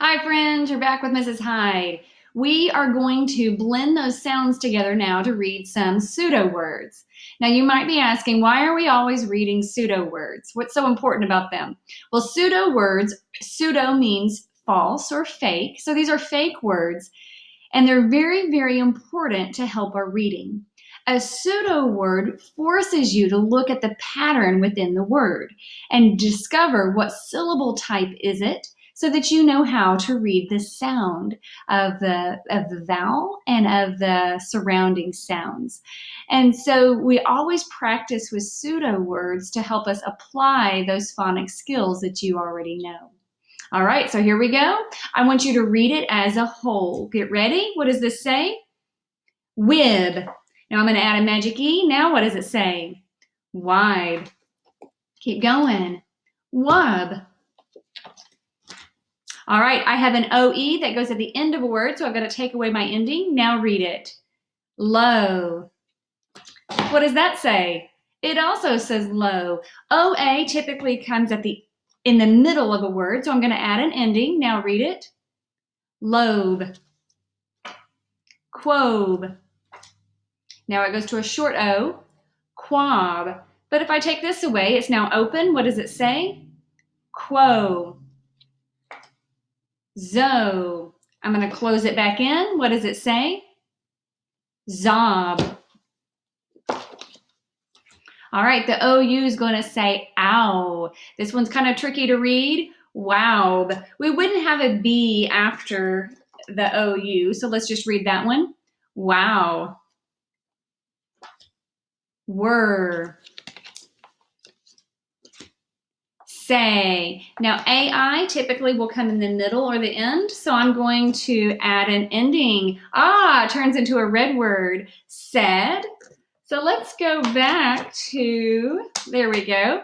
Hi friends, you're back with Mrs. Hyde. We are going to blend those sounds together now to read some pseudo words. Now you might be asking, why are we always reading pseudo words? What's so important about them? Well, pseudo words, pseudo means false or fake. So these are fake words and they're very, very important to help our reading. A pseudo word forces you to look at the pattern within the word and discover what syllable type is it so that you know how to read the sound of the vowel and of the surrounding sounds. And so we always practice with pseudo words to help us apply those phonics skills that you already know. All right, so here we go. I want you to read it as a whole. Get ready. What does this say? Wib. Now I'm going to add a magic E. Now what does it say? Wide. Keep going. Wub. All right, I have an OE that goes at the end of a word, so I've got to take away my ending. Now read it. Low. What does that say? It also says low. OA typically comes in the middle of a word, so I'm going to add an ending. Now read it. Lobe. Quobe. Now it goes to a short O. Quab. But if I take this away, it's now open. What does it say? Quo. Zo. I'm going to close it back in. What does it say? Zob. All right, the OU is going to say ow. This one's kind of tricky to read. Wow. We wouldn't have a B after the OU, so let's just read that one. Wow. Were. Say. Now AI typically will come in the middle or the end, so I'm going to add an ending. It turns into a red word. Said. So let's go back to, there we go,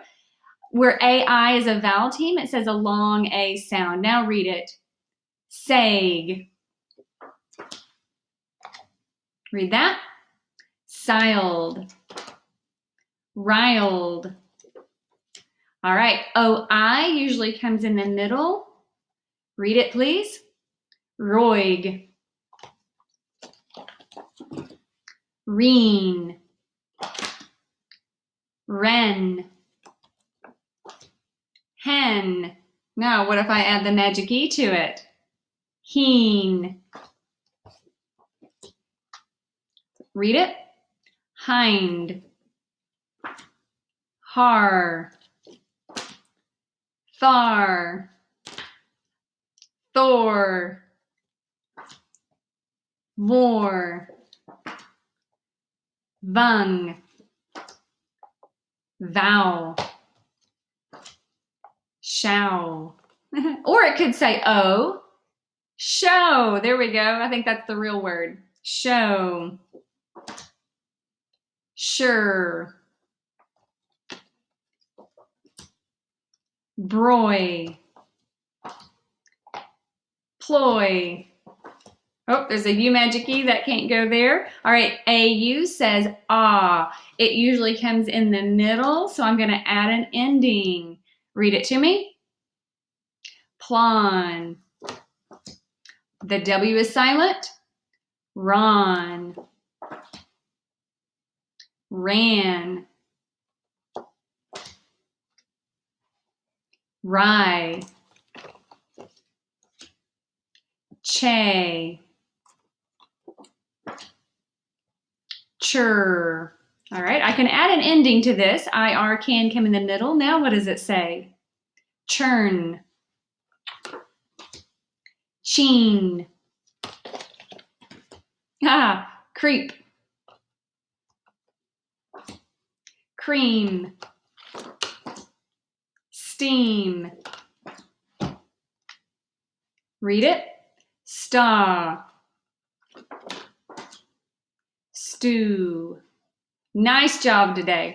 where AI is a vowel team. It says a long A sound. Now read it. Sag. Read that. Siled. Riled. All right, OI usually comes in the middle. Read it, please. Roig. Reen. Ren. Hen. Now, what if I add the magic E to it? Heen. Read it. Hind. Har. Thar. Thor. Vor. Vung. Vow. Shall. Or it could say O. Show. There we go. I think that's the real word. Show. Sure. Broy. Ploy. Oh, there's a U magic E that can't go there. All right, AU says ah. It usually comes in the middle, so I'm going to add an ending. Read it to me. Plon. The W is silent. Ron. Ran. Rye. Che. Chur. All right, I can add an ending to this. IR can come in the middle. Now what does it say? Churn. Cheen. Creep. Cream. Steam. Read it. Star. Stew. Nice job today.